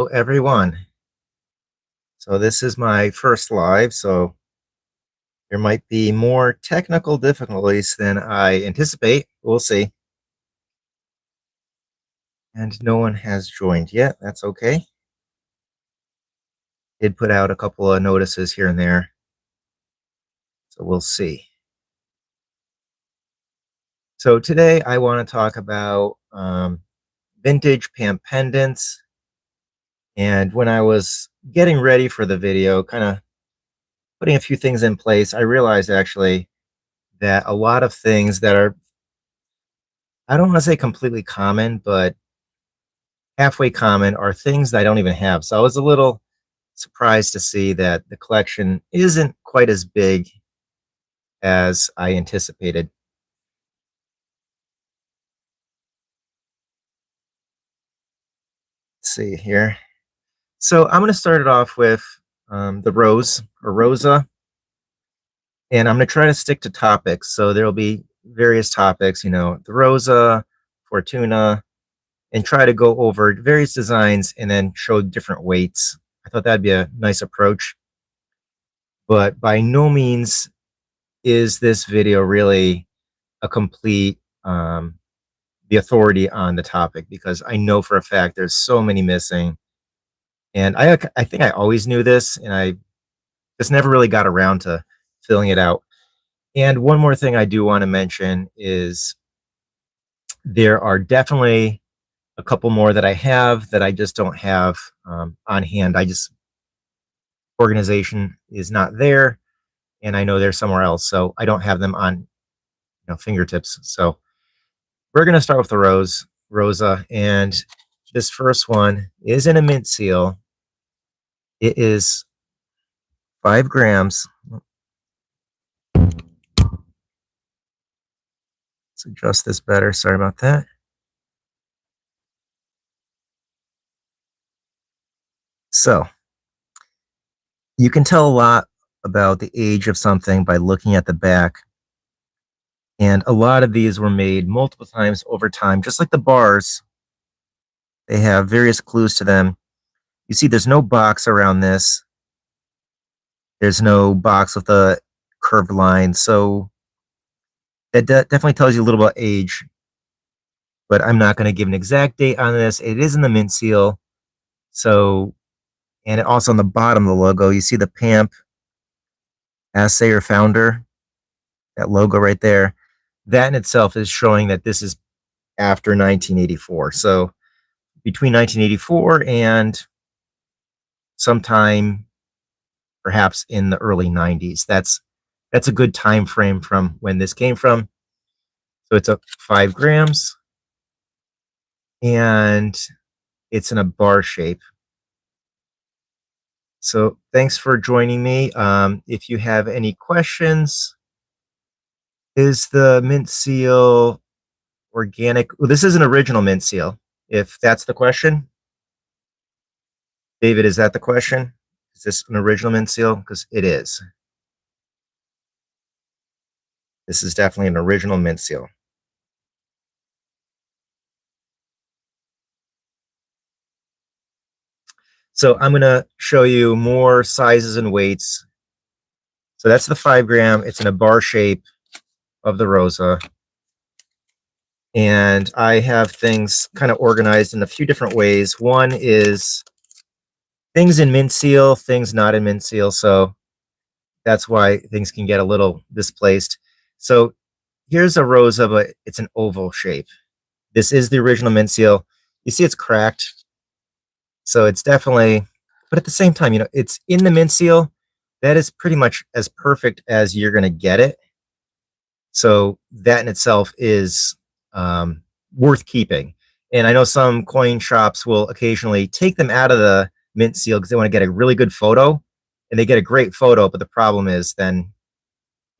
Hello, everyone. So this is my first live, so there might be more technical difficulties than I anticipate. We'll see. And no one has joined yet. That's okay. Did put out a couple of notices here and there, so we'll see. So today I want to talk about vintage PAMP pendants. And when I was getting ready for the video, kind of putting a few things in place, I realized actually that a lot of things that are, I don't want to say completely common, but halfway common are things that I don't even have. So I was a little surprised to see that the collection isn't quite as big as I anticipated. Let's see here. So I'm going to start it off with the rose or rosa, and I'm going to try to stick to topics. So there'll be various topics, the rosa, Fortuna, and try to go over various designs and then show different weights. I thought that'd be a nice approach. But by no means is this video really a complete the authority on the topic, because I know for a fact there's so many missing. And I think I always knew this, and I just never really got around to filling it out. And one more thing I do want to mention is there are definitely a couple more that I have that I just don't have on hand. Organization is not there, and I know they're somewhere else, so I don't have them on fingertips. So we're going to start with the rosa, and this first one is in a mint seal. It is 5 grams. Let's adjust this better. Sorry about that. So you can tell a lot about the age of something by looking at the back. And a lot of these were made multiple times over time, just like the bars. They have various clues to them. You see there's no box around this. There's no box with a curved line. So that definitely tells you a little about age. But I'm not going to give an exact date on this. It is in the mint seal. So, and also on the bottom of the logo, you see the PAMP assay or founder, that logo right there. That in itself is showing that this is after 1984. So between 1984 and sometime perhaps in the early 90s. That's a good time frame from when this came from. So it's a 5 grams, and it's in a bar shape. So thanks for joining me. If you have any questions, is the mint seal organic? Well, this is an original mint seal, if that's the question. David, is that the question? Is this an original mint seal? Because it is. This is definitely an original mint seal. So I'm going to show you more sizes and weights. So that's the 5 gram. It's in a bar shape of the rosa. And I have things kind of organized in a few different ways. One is things in mint seal, things not in mint seal. So that's why things can get a little displaced. So here's a rosa, but it's an oval shape. This is the original mint seal. You see it's cracked. So it's definitely, but at the same time, it's in the mint seal. That is pretty much as perfect as you're going to get it. So that in itself is worth keeping. And I know some coin shops will occasionally take them out of the mint seal because they want to get a really good photo, and they get a great photo, but the problem is then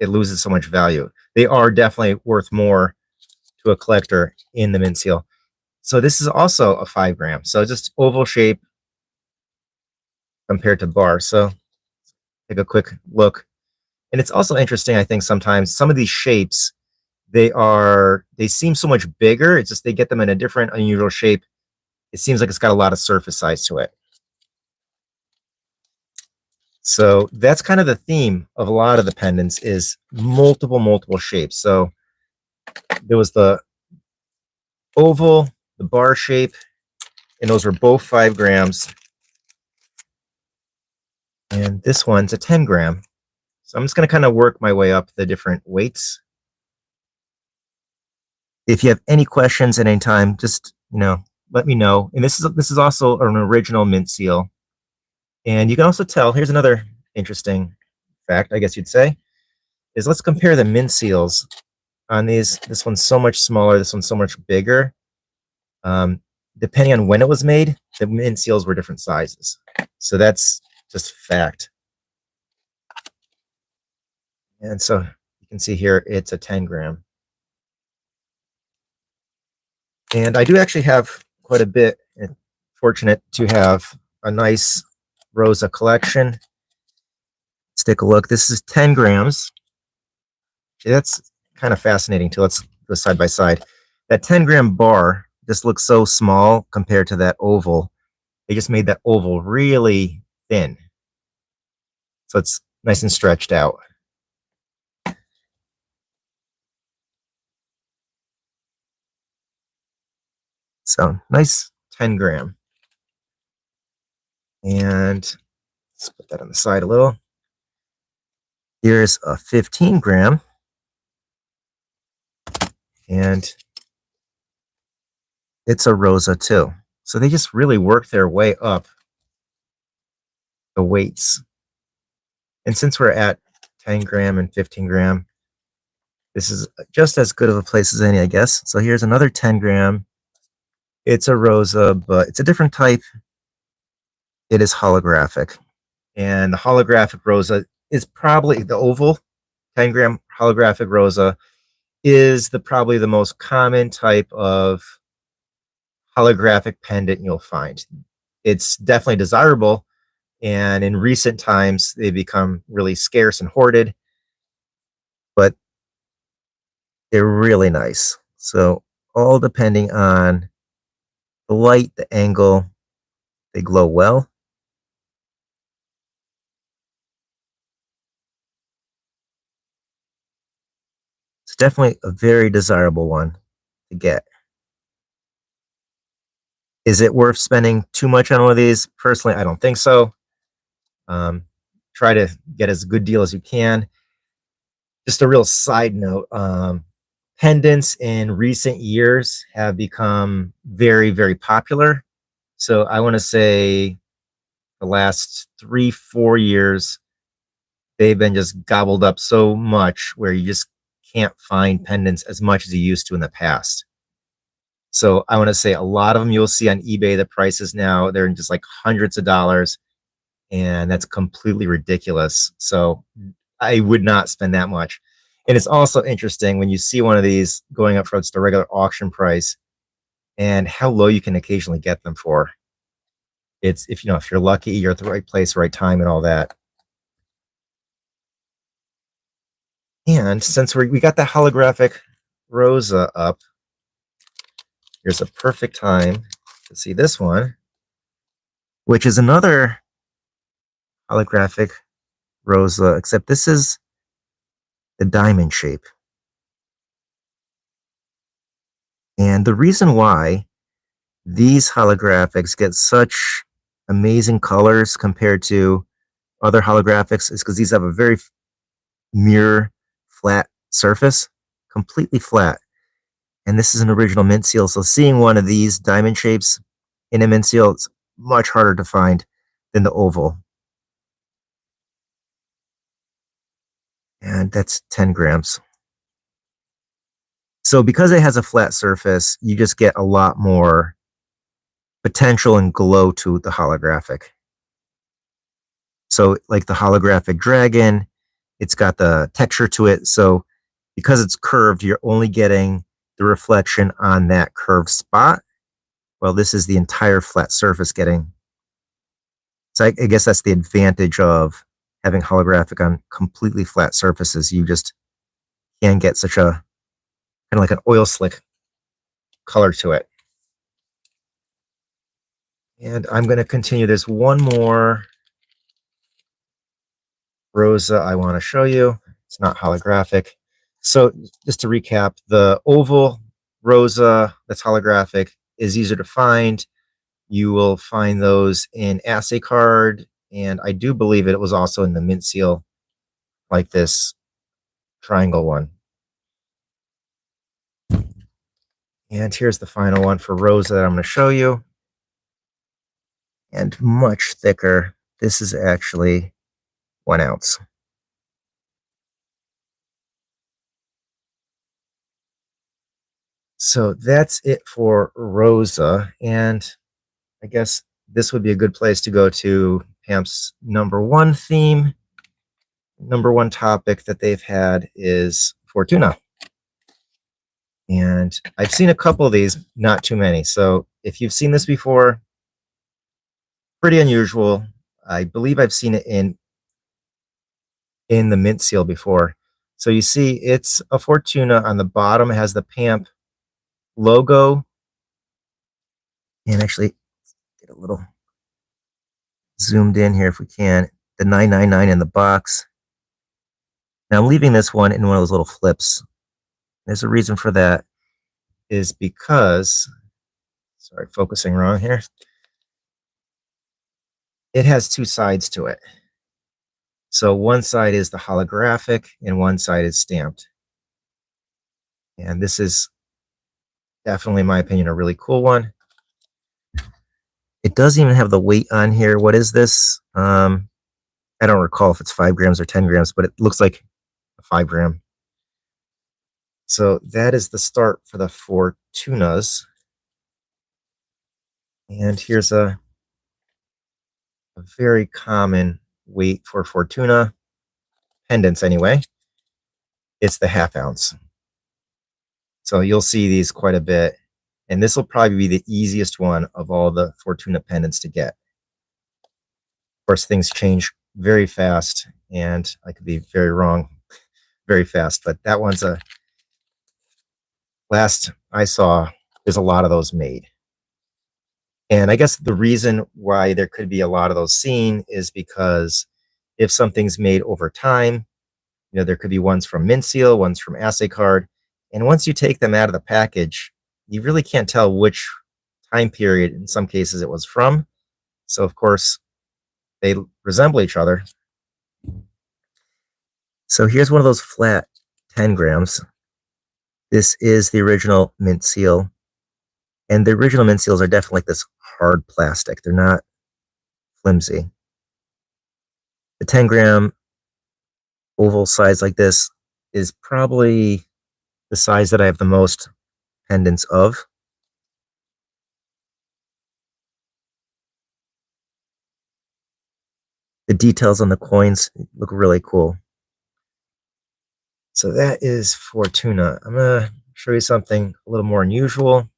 it loses so much value. They are definitely worth more to a collector in the mint seal. So this is also a 5 gram. So just oval shape compared to bar. So take a quick look. And it's also interesting, I think, sometimes some of these shapes, they seem so much bigger. It's just they get them in a different, unusual shape. It seems like it's got a lot of surface size to it. So that's kind of the theme of a lot of the pendants is multiple shapes. So there was the oval, the bar shape, and those were both 5 grams. And this one's a 10 gram. So I'm just going to kind of work my way up the different weights. If you have any questions at any time, just, let me know. And this is also an original mint seal. And you can also tell, here's another interesting fact, I guess you'd say, is let's compare the mint seals on these. This one's so much smaller, this one's so much bigger. Depending on when it was made, the mint seals were different sizes. So that's just fact. And so you can see here, it's a 10 gram. And I do actually have quite a bit, and fortunate to have a nice Rosa collection. Let's take a look. This is 10 grams. That's kind of fascinating too. Let's go side by side. That 10 gram bar just looks so small compared to that oval. They just made that oval really thin. So it's nice and stretched out. So nice 10 gram. And let's put that on the side a little. Here's a 15 gram. And it's a Rosa too. So they just really work their way up the weights. And since we're at 10 gram and 15 gram, this is just as good of a place as any, I guess. So here's another 10 gram. It's a Rosa, but it's a different type. It is holographic. And the holographic Rosa is probably the oval 10 gram holographic Rosa is probably the most common type of holographic pendant you'll find. It's definitely desirable, and in recent times they become really scarce and hoarded, but they're really nice. So all depending on the light, the angle, they glow well. It's definitely a very desirable one to get. Is it worth spending too much on one of these? Personally, I don't think so. Try to get as good deal as you can. Just a real side note, pendants in recent years have become very popular. So I want to say the last 3-4 years, they've been just gobbled up so much where you just can't find pendants as much as you used to in the past. So I want to say a lot of them you'll see on eBay, the prices now, they're in just like hundreds of dollars, and that's completely ridiculous. So I would not spend that much. And it's also interesting when you see one of these going up for just a regular auction price and how low you can occasionally get them for. It's if you're lucky, you're at the right place, right time, and all that. And since we got the holographic Rosa up, here's a perfect time to see this one, which is another holographic Rosa, except this is the diamond shape. And the reason why these holographics get such amazing colors compared to other holographics is because these have a very mirror flat surface, completely flat. And this is an original mint seal. So seeing one of these diamond shapes in a mint seal, it's much harder to find than the oval. And that's 10 grams. So because it has a flat surface, you just get a lot more potential and glow to the holographic. So like the holographic dragon, it's got the texture to it. So because it's curved, you're only getting the reflection on that curved spot. Well, this is the entire flat surface getting. So I guess that's the advantage of having holographic on completely flat surfaces. You just can get such a kind of like an oil slick color to it. And I'm going to continue. There's one more Rosa I want to show you. It's not holographic. So just to recap, the oval Rosa that's holographic is easier to find. You will find those in assay card, and I do believe it was also in the mint seal, like this triangle one. And here's the final one for Rosa that I'm going to show you. And much thicker. This is actually 1 ounce. So that's it for Rosa. And I guess this would be a good place to go to PAMP's #1 theme. #1 topic that they've had is Fortuna. And I've seen a couple of these, not too many. So if you've seen this before, pretty unusual. I believe I've seen it in the mint seal before. So you see it's a Fortuna on the bottom. It has the PAMP logo. And actually get a little zoomed in here if we can. The 999 in the box. Now I'm leaving this one in one of those little flips. There's a reason for that, is because, sorry, focusing wrong here. It has two sides to it. So one side is the holographic and one side is stamped. And this is definitely, in my opinion, a really cool one. It doesn't even have the weight on here. What is this? I don't recall if it's 5 grams or 10 grams, but it looks like a 5 gram. So that is the start for the Fortunas. And here's a very common weight for Fortuna pendants anyway. It's the 1/2 ounce. So you'll see these quite a bit. And this will probably be the easiest one of all the Fortuna pendants to get. Of course, things change very fast, and I could be very wrong very fast, but that one's a, last I saw, there's a lot of those made. And I guess the reason why there could be a lot of those seen is because if something's made over time, there could be ones from mint seal, ones from assay card, and once you take them out of the package, you really can't tell which time period in some cases it was from. So of course they resemble each other. So here's one of those flat 10 grams. This is the original mint seal. And the original mint seals are definitely like this hard plastic. They're not flimsy. The 10 gram oval size like this is probably the size that I have the most pendants of. The details on the coins look really cool. So that is Fortuna. I'm going to show you something a little more unusual.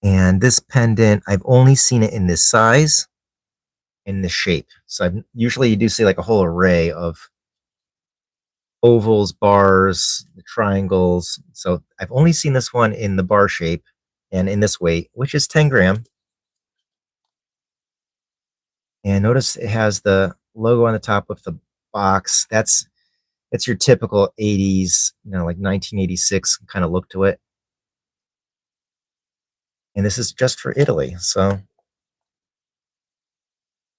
And this pendant, I've only seen it in this size, in this shape. So usually you do see like a whole array of ovals, bars, the triangles. So I've only seen this one in the bar shape and in this weight, which is 10 gram. And notice it has the logo on the top with the box. It's your typical 80s, like 1986 kind of look to it. And this is just for Italy. So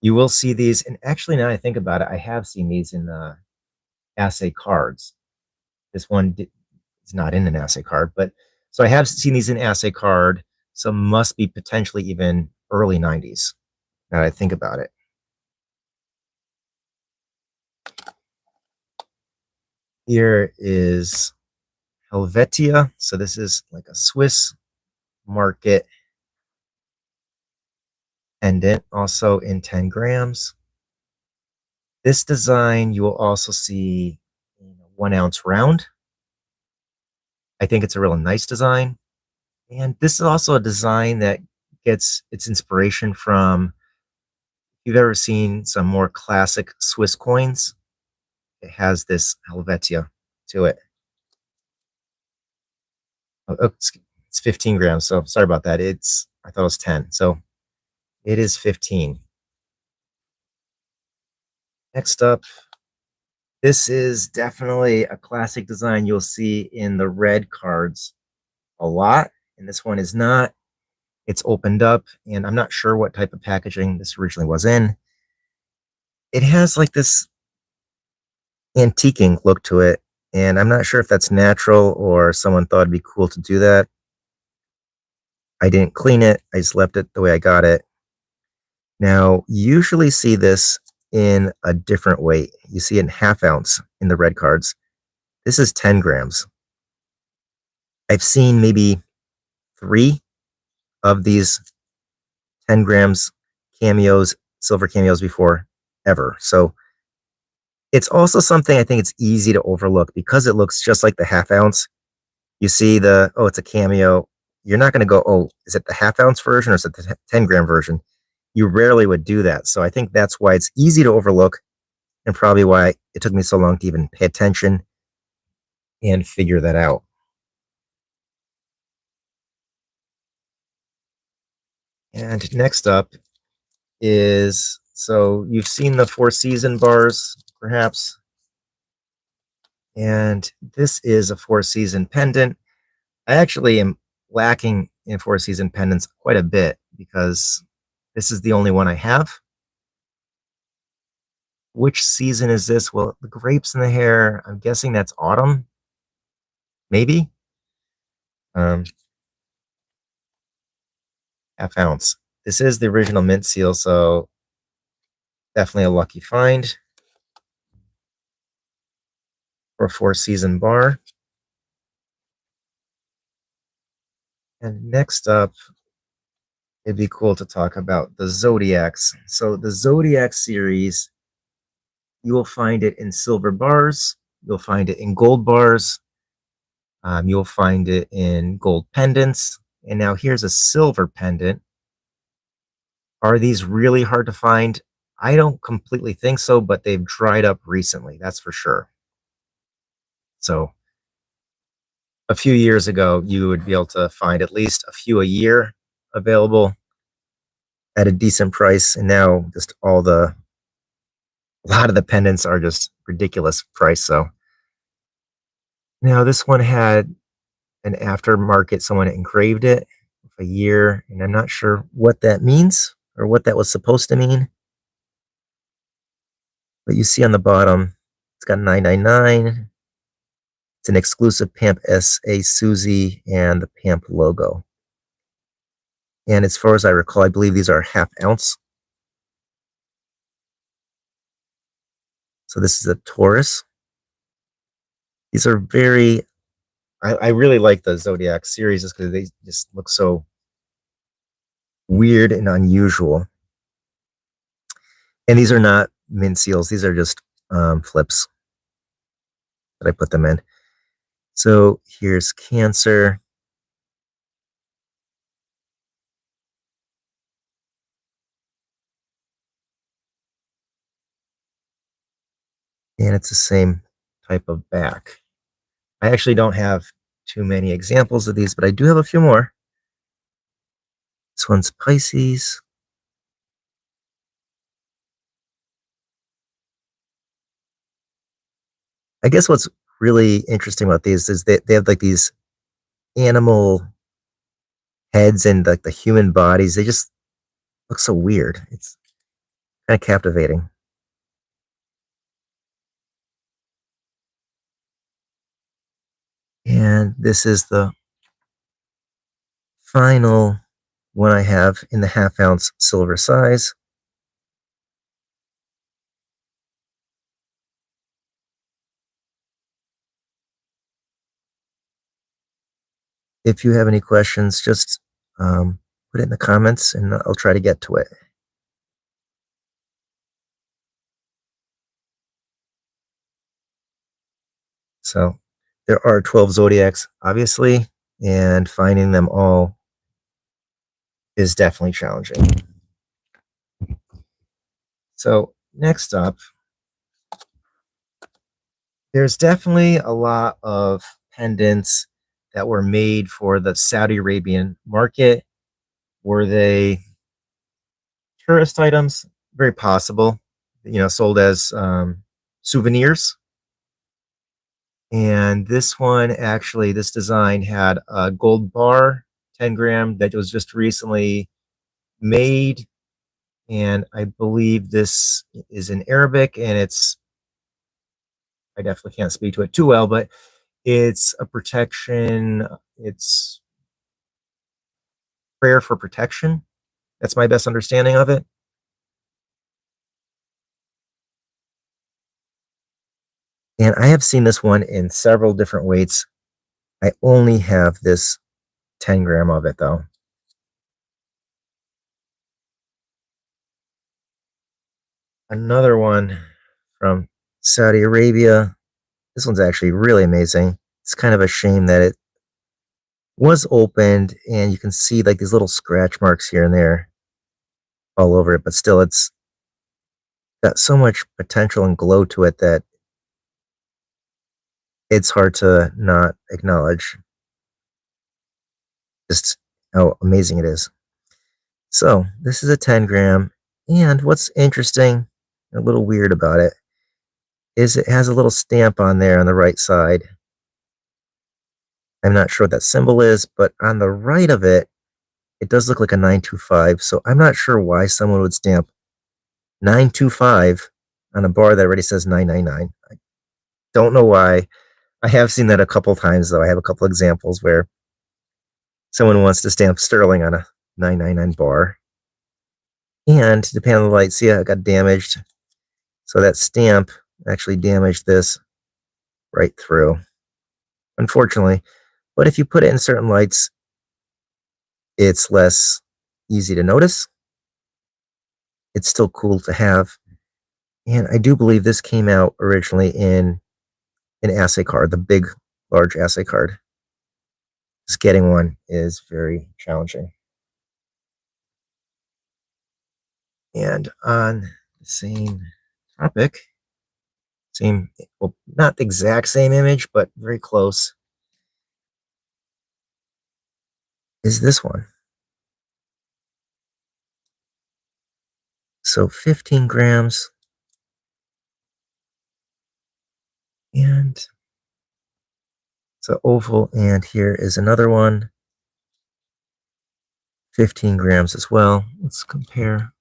you will see these. And actually, now I think about it, I have seen these in the assay cards. This one is not in an assay card, but so I have seen these in assay card. So must be potentially even early 90s. Now that I think about it. Here is Helvetia. So this is like a Swiss market pendant, also in 10 grams. This design you will also see in a 1 ounce round. I think it's a really nice design. And this is also a design that gets its inspiration from, if you've ever seen some more classic Swiss coins, it has this Helvetia to it. Oh, it's 15 grams. So sorry about that. I thought it was 10. So it is 15. Next up, this is definitely a classic design you'll see in the red cards a lot. And this one is not. It's opened up, and I'm not sure what type of packaging this originally was in. It has like this antiquing look to it, and I'm not sure if that's natural or someone thought it'd be cool to do that. I didn't clean it, I just left it the way I got it. Now, you usually see this in a different weight. You see it in half ounce in the red cards. This is 10 grams. I've seen maybe 3 of these 10 grams cameos, silver cameos before ever. So it's also something I think it's easy to overlook because it looks just like the half ounce. You see oh, it's a cameo. You're not going to go, oh, is it the half ounce version or is it the 10 gram version? You rarely would do that. So I think that's why it's easy to overlook and probably why it took me so long to even pay attention and figure that out. And next up is, so you've seen the Four Season bars, perhaps. And this is a Four Season pendant. I actually am lacking in Four Season pendants quite a bit because this is the only one I have. Which season is this? Well, the grapes in the hair, I'm guessing that's autumn, maybe. Um, Half ounce. This is the original mint seal, so definitely a lucky find for a Four Season bar. And next up, it'd be cool to talk about the Zodiacs. So the Zodiac series, you will find it in silver bars, you'll find it in gold bars, you'll find it in gold pendants. And now here's a silver pendant. Are these really hard to find? I don't completely think so, but they've dried up recently, that's for sure. So a few years ago, you would be able to find at least a few a year available at a decent price. And now just a lot of the pendants are just ridiculous price. So now this one had an aftermarket, someone engraved it a year, and I'm not sure what that means or what that was supposed to mean. But you see on the bottom, it's got 999. It's an exclusive PAMP SA Susie and the PAMP logo. And as far as I recall, I believe these are half ounce. So this is a Taurus. These are I really like the Zodiac series just because they just look so weird and unusual. And these are not mint seals. These are just flips that I put them in. So here's Cancer. And it's the same type of back. I actually don't have too many examples of these, but I do have a few more. This one's Pisces. I guess what's really interesting about these is that they have like these animal heads and like the human bodies. They just look so weird. It's kind of captivating. And this is the final one I have in the half ounce silver size. If you have any questions, just put it in the comments and I'll try to get to it. So there are 12 zodiacs, obviously, and finding them all is definitely challenging. So next up, there's definitely a lot of pendants that were made for the Saudi Arabian market. Were they tourist items? Very possible. sold as souvenirs. And this one, actually, this design had a gold bar, 10 gram, that was just recently made. And I believe this is in Arabic, and I definitely can't speak to it too well, but it's a protection. It's prayer for protection. That's my best understanding of it. And I have seen this one in several different weights. I only have this 10 gram of it though. Another one from Saudi Arabia. This one's actually really amazing. It's kind of a shame that it was opened and you can see like these little scratch marks here and there all over it, but still it's got so much potential and glow to it that it's hard to not acknowledge just how amazing it is. So this is a 10 gram. And what's interesting, a little weird about it, is it has a little stamp on there on the right side. I'm not sure what that symbol is, but on the right of it, it does look like a 925. So I'm not sure why someone would stamp 925 on a bar that already says 999. I don't know why. I have seen that a couple times, though. I have a couple examples where someone wants to stamp sterling on a 999 bar. And depending on the light, see, it got damaged. So that stamp actually damaged this right through, unfortunately. But if you put it in certain lights, it's less easy to notice. It's still cool to have. And I do believe this came out originally in an assay card, the big, large assay card. Just getting one is very challenging. And on the same topic, well, not the exact same image, but very close, is this one. So 15 grams. And it's an oval, and here is another one. 15 grams as well. Let's compare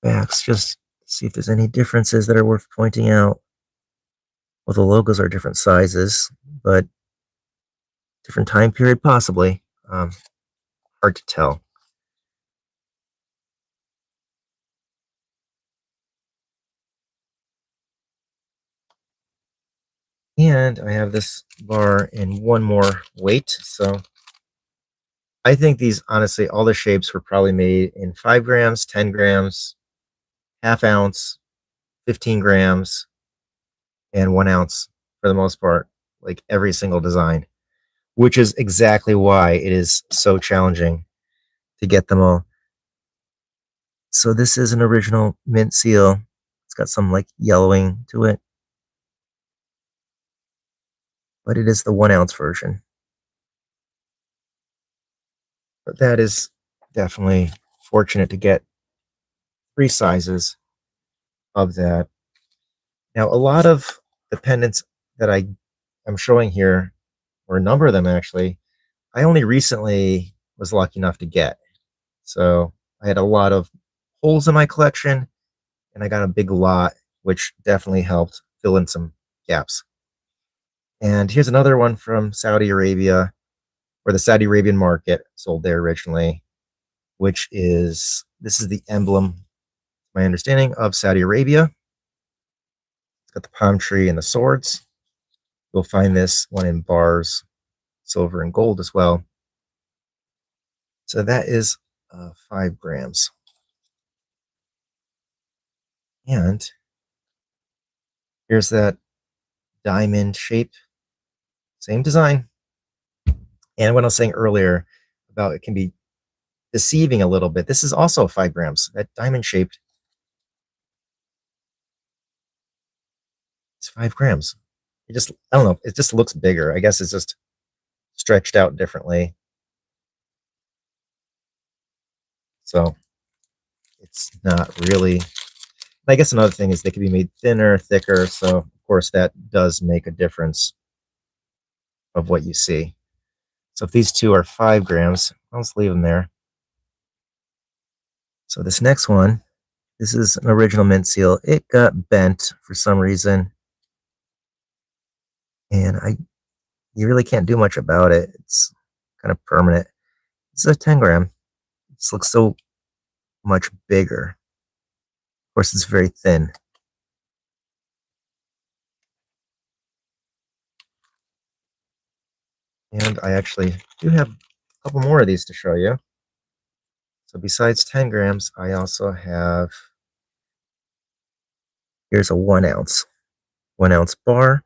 backs, just see if there's any differences that are worth pointing out. Well, the logos are different sizes, but different time period possibly. Hard to tell. And I have this bar in one more weight. So I think these, honestly, all the shapes were probably made in 5 grams, 10 grams, half ounce, 15 grams, and 1 ounce for the most part, like every single design, which is exactly why it is so challenging to get them all. So this is an original mint seal. It's got some like yellowing to it, but it is the 1 ounce version. But that is definitely fortunate to get 3 sizes of that. Now, a lot of the pendants that I'm showing here, or a number of them actually, I only recently was lucky enough to get. So I had a lot of holes in my collection, and I got a big lot, which definitely helped fill in some gaps. And here's another one from Saudi Arabia, or the Saudi Arabian market, sold there originally, which is, this is the emblem, my understanding, of Saudi Arabia. It's got the palm tree and the swords. You'll find this one in bars, silver and gold as well. So that is 5 grams. And here's that diamond shape, same design. And what I was saying earlier about it can be deceiving a little bit, this is also 5 grams. That diamond shaped, it's 5 grams. It just, I don't know, it just looks bigger. I guess it's just stretched out differently. So It's not really. I guess another thing is they can be made thinner, thicker, so of course that does make a difference of what you see. So if these two are 5 grams, I'll just leave them there. So this next one, this is an original mint seal. It got bent for some reason, and you really can't do much about it. It's kind of permanent. This is a 10 gram. This looks so much bigger. Of course, it's very thin. And I actually do have a couple more of these to show you. So besides 10 grams, I also have, here's a 1 ounce bar.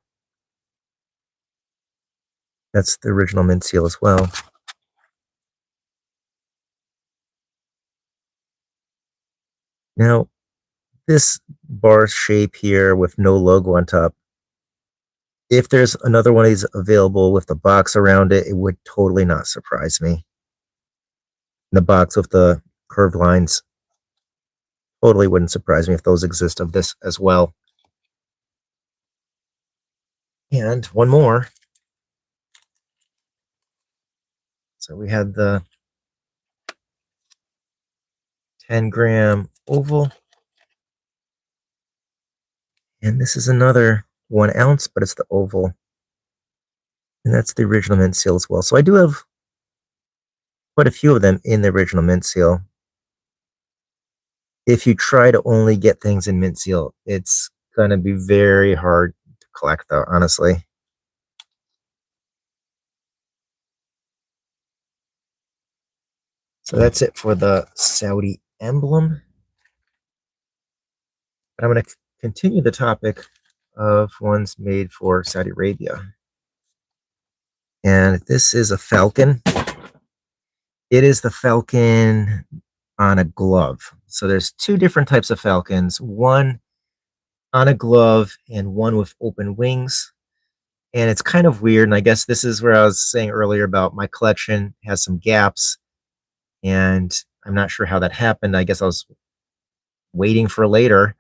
That's the original mint seal as well. Now, this bar shape here with no logo on top, if there's another one of these available with the box around it, it would totally not surprise me. The box with the curved lines totally wouldn't surprise me if those exist of this as well. And one more. So we had the 10 gram oval. And this is another 1 ounce, but it's the oval. And that's the original mint seal as well. So I do have quite a few of them in the original mint seal. If you try to only get things in mint seal, it's going to be very hard to collect, though, honestly. So that's it for the Saudi emblem. But I'm going to continue the topic of ones made for Saudi Arabia. And this is a falcon. It is the falcon on a glove. So there's 2 different types of falcons, one on a glove and one with open wings. And it's kind of weird. And I guess this is where I was saying earlier about my collection has some gaps. And I'm not sure how that happened. I guess I was waiting for later.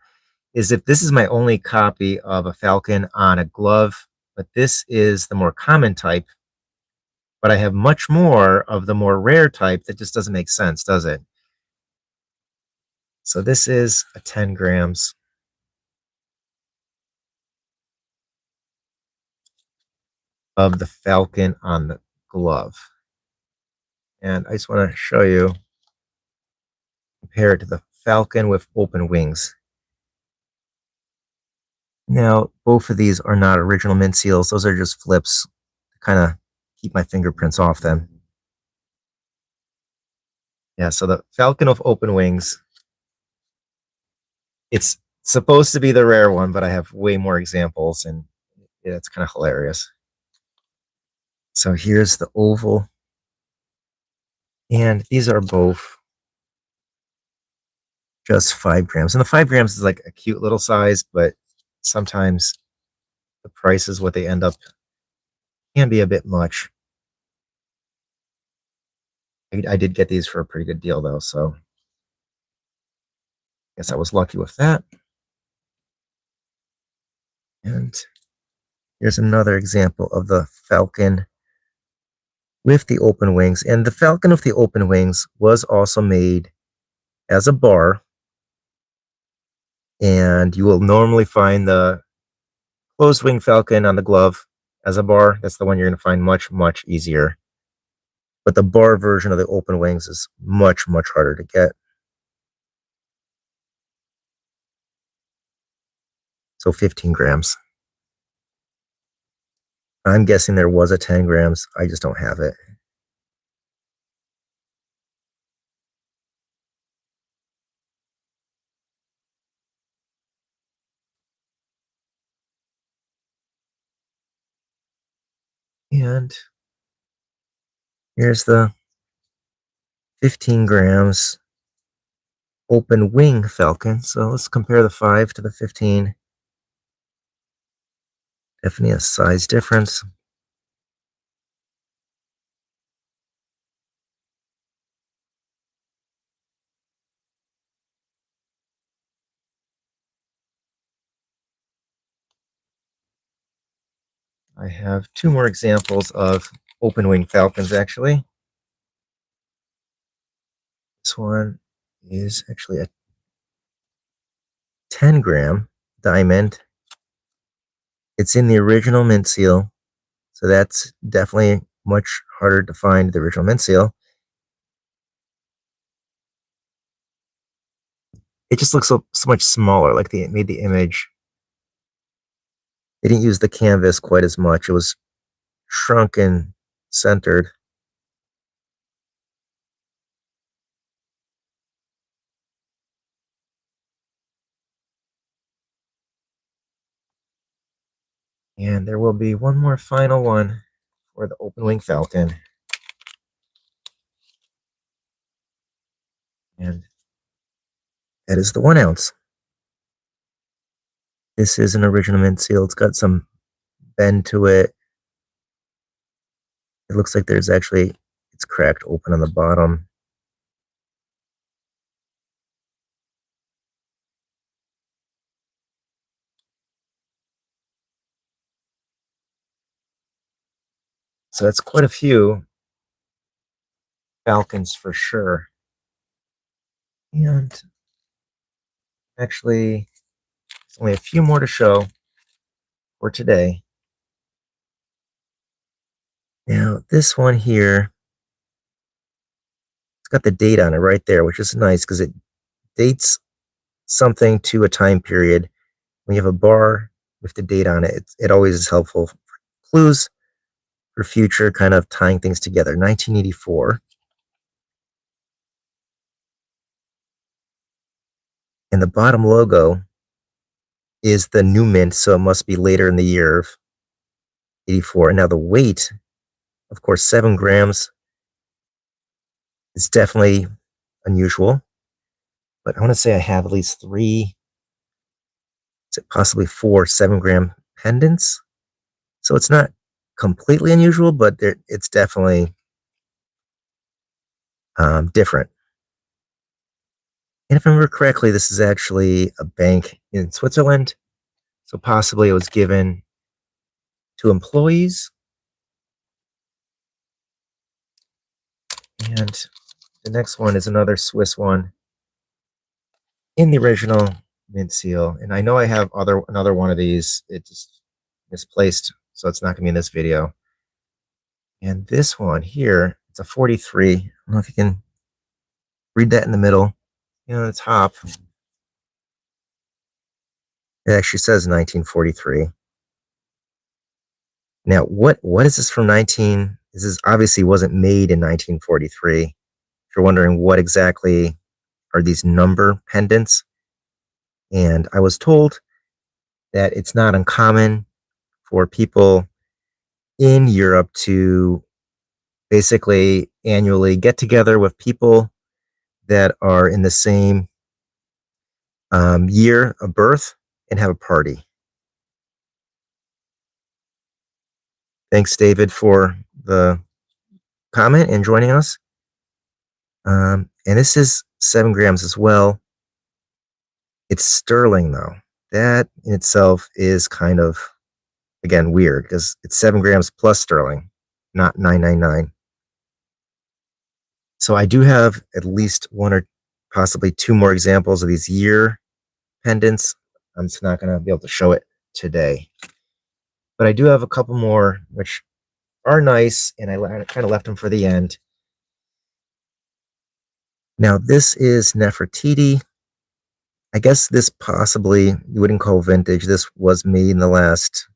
Is if this is my only copy of a falcon on a glove, but this is the more common type. But I have much more of the more rare type that just doesn't make sense, does it? So this is a 10 grams of the falcon on the glove. And I just want to show you, compare it to the falcon with open wings. Now, both of these are not original mint seals. Those are just flips to kind of keep my fingerprints off them. Yeah, so the falcon with open wings, it's supposed to be the rare one, but I have way more examples, and yeah, it's kind of hilarious. So here's the oval. And these are both just 5 grams. And the 5 grams is like a cute little size, but sometimes the price is what they end up can be a bit much. I did get these for a pretty good deal, though, so I guess I was lucky with that. And here's another example of the falcon with the open wings. And the falcon with the open wings was also made as a bar. And you will normally find the closed wing falcon on the glove as a bar. That's the one you're going to find much, much easier. But the bar version of the open wings is much, much harder to get. So 15 grams. I'm guessing there was a 10 grams. I just don't have it. And here's the 15 grams open wing falcon. So let's compare the 5 to the 15. Definitely a size difference. I have two more examples of open wing falcons actually. This one is actually a 10-gram diamond. It's in the original mint seal, so that's definitely much harder to find the original mint seal. It just looks so much smaller, like they made the image. They didn't use the canvas quite as much. It was shrunk and centered. And there will be one more final one for the open wing falcon. And that is the 1 ounce. This is an original mint seal. It's got some bend to it. It looks like it's cracked open on the bottom. So that's quite a few falcons for sure. And actually, there's only a few more to show for today. Now, this one here, it's got the date on it right there, which is nice because it dates something to a time period. When you have a bar with the date on it, it always is helpful for clues for future kind of tying things together. 1984. And the bottom logo is the new mint, so it must be later in the year of 84. And now the weight, of course, 7 grams is definitely unusual. But I want to say I have at least 3, possibly 4 7-gram pendants. So it's not completely unusual, but it's definitely different. And if I remember correctly, this is actually a bank in Switzerland. So possibly it was given to employees. And the next one is another Swiss one in the original mint seal. And I know I have another one of these. It just misplaced, so it's not going to be in this video. And this one here, it's a 43. I don't know if you can read that in the middle. The top, it actually says 1943. Now, what is this from 19? This obviously wasn't made in 1943. If you're wondering what exactly are these number pendants, and I was told that it's not uncommon for people in Europe to basically annually get together with people that are in the same year of birth and have a party. Thanks, David, for the comment and joining us. And this is 7 grams as well. It's sterling, though. That in itself is kind of, again, weird because it's 7 grams plus sterling, not 999. So I do have at least 1 or possibly 2 more examples of these year pendants. I'm just not going to be able to show it today. But I do have a couple more, which are nice, and I kind of left them for the end. Now, this is Nefertiti. I guess this possibly you wouldn't call vintage. This was made in the last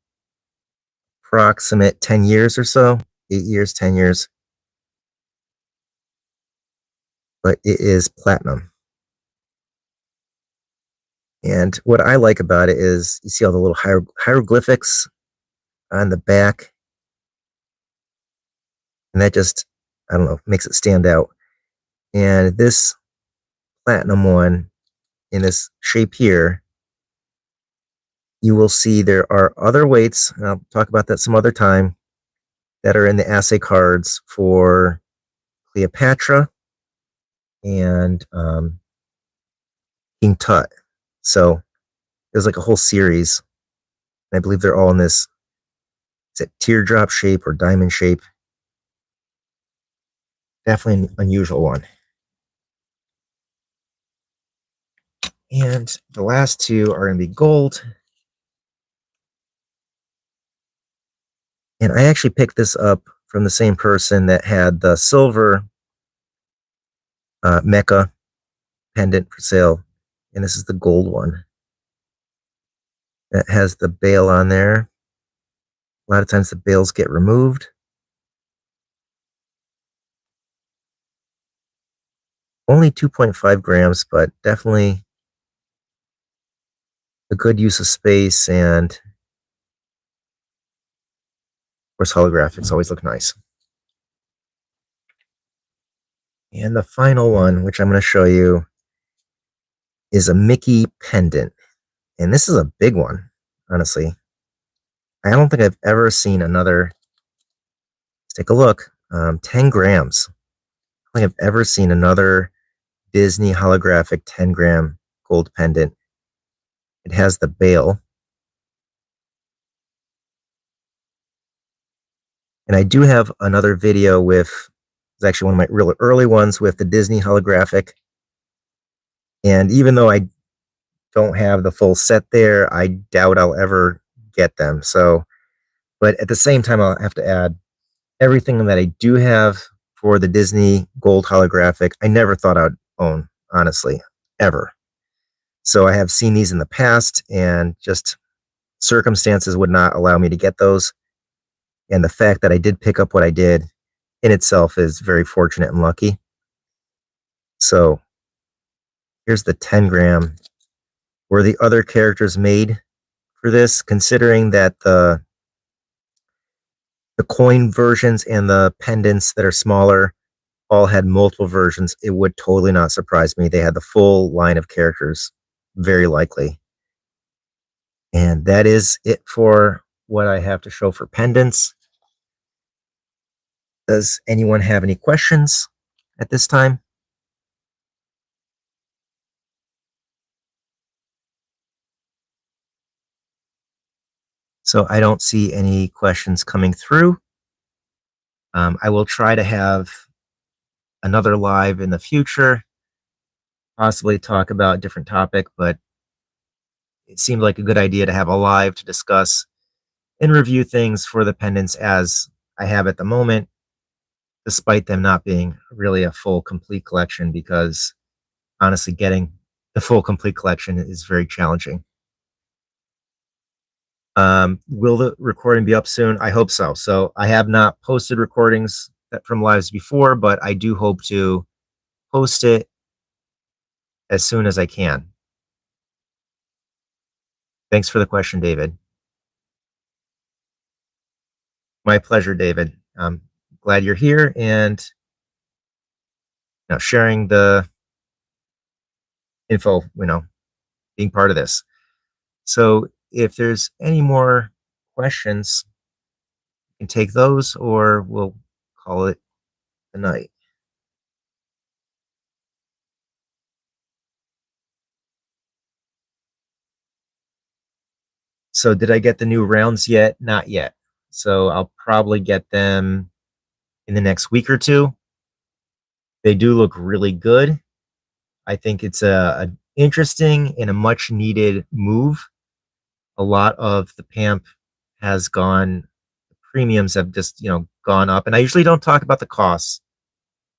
approximate 10 years or so. 8 years, 10 years. But it is platinum. And what I like about it is you see all the little hieroglyphics on the back. And that just, I don't know, makes it stand out. And this platinum one in this shape here, you will see there are other weights, and I'll talk about that some other time, that are in the assay cards for Cleopatra and King Tut. So there's like a whole series. I believe they're all in this Is it teardrop shape or diamond shape? Definitely an unusual one. And the last two are going to be gold. And I actually picked this up from the same person that had the silver Mecca pendant for sale. And this is the gold one that has the bail on there. A lot of times the bails get removed. Only 2.5 grams, but definitely a good use of space, and of course holographics always look nice. And the final one, which I'm going to show you, is a Mickey pendant. And this is a big one, honestly. I don't think I've ever seen another, let's take a look, 10 grams. I don't think I've ever seen another Disney holographic 10-gram gold pendant. It has the bail. And I do have another video with, it's actually one of my real early ones with the Disney holographic. And even though I don't have the full set there, I doubt I'll ever get them. So, but at the same time, I'll have to add everything that I do have for the Disney gold holographic. I never thought I'd own, honestly, ever. So I have seen these in the past, and just circumstances would not allow me to get those. And the fact that I did pick up what I did in itself is very fortunate and lucky. So here's the 10 gram. Were the other characters made for this? Considering that the coin versions and the pendants that are smaller all had multiple versions, it would totally not surprise me. They had the full line of characters, very likely. And that is it for what I have to show for pendants. Does anyone have any questions at this time? So I don't see any questions coming through. I will try to have another live in the future, possibly talk about a different topic, but it seemed like a good idea to have a live to discuss and review things for the pendants as I have at the moment, despite them not being really a full complete collection, because honestly getting the full complete collection is very challenging. Will the recording be up soon? I hope so. So I have not posted recordings from lives before, but I do hope to post it as soon as I can. Thanks for the question, David. My pleasure, David. I'm glad you're here and sharing the info, being part of this. So if there's any more questions, you can take those, or we'll call it a night. So did I get the new rounds yet? Not yet. So I'll probably get them in the next week or two. They do look really good. I think it's a interesting and a much needed move. A lot of the PAMP has gone, premiums have just, gone up. And I usually don't talk about the costs,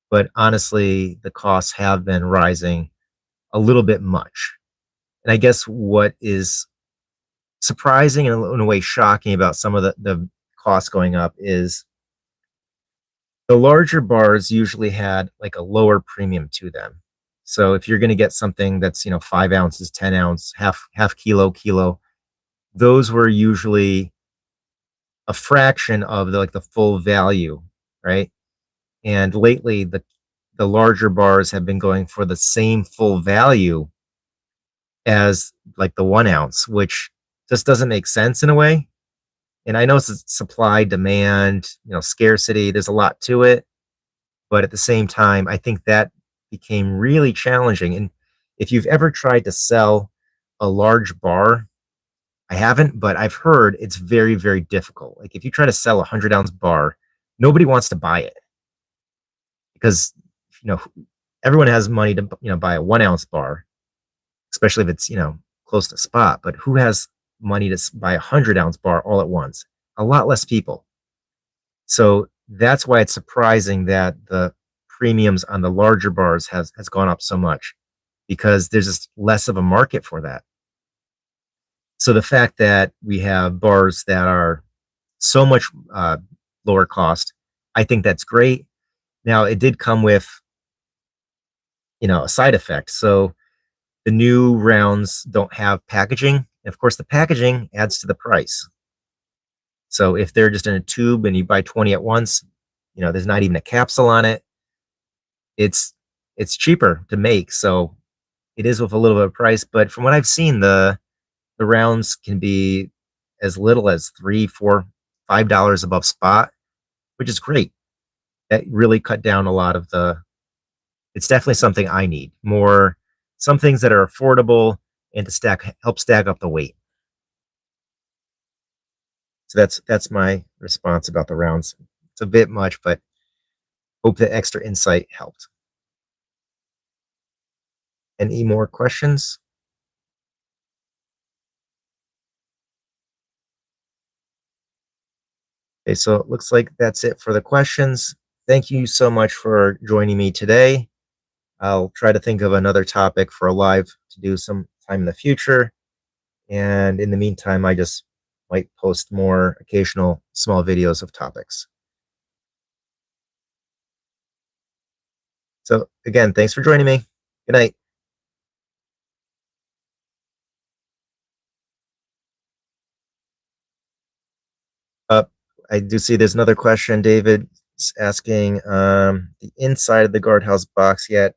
but honestly, the costs have been rising a little bit much. And I guess what is surprising and in a way shocking about some of the costs going up is the larger bars usually had like a lower premium to them. So if you're going to get something that's 5 ounces, 10 ounce, half kilo, those were usually a fraction of the full value, right? And lately the larger bars have been going for the same full value as like the 1 ounce, which just doesn't make sense in a way. And I know it's supply, demand, scarcity, there's a lot to it. But at the same time, I think that became really challenging. And if you've ever tried to sell a large bar I haven't, but I've heard it's very, very difficult. Like if you try to sell a 100-ounce bar, nobody wants to buy it because you know everyone has money to buy a 1-ounce bar, especially if it's close to spot. But who has money to buy a 100-ounce bar all at once? A lot less people. So that's why it's surprising that the premiums on the larger bars has gone up so much because there's just less of a market for that. So the fact that we have bars that are so much lower cost, I think that's great. Now it did come with a side effect. So the new rounds don't have packaging. And of course, the packaging adds to the price. So if they're just in a tube and you buy 20 at once, there's not even a capsule on it. It's cheaper to make, so it is with a little bit of price. But from what I've seen, the rounds can be as little as $3, $4, $5 above spot, which is great. That really cut down a lot of the. It's definitely something I need more. Some things that are affordable and to help stack up the weight. So that's my response about the rounds. It's a bit much, but hope the extra insight helped. Any more questions? Okay, so it looks like that's it for the questions. Thank you so much for joining me today. I'll try to think of another topic for a live to do sometime in the future. And in the meantime, I just might post more occasional small videos of topics. So again, thanks for joining me. Good night. Uh, I do see there's another question. David is asking the inside of the guardhouse box yet.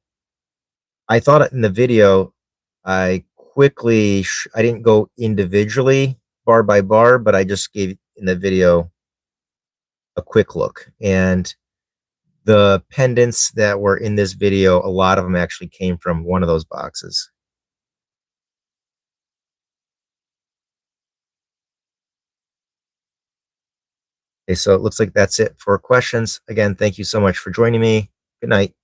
I thought in the video, I didn't go individually bar by bar, but I just gave in the video a quick look. And the pendants that were in this video, a lot of them actually came from one of those boxes. Okay, so it looks like that's it for questions. Again, thank you so much for joining me. Good night.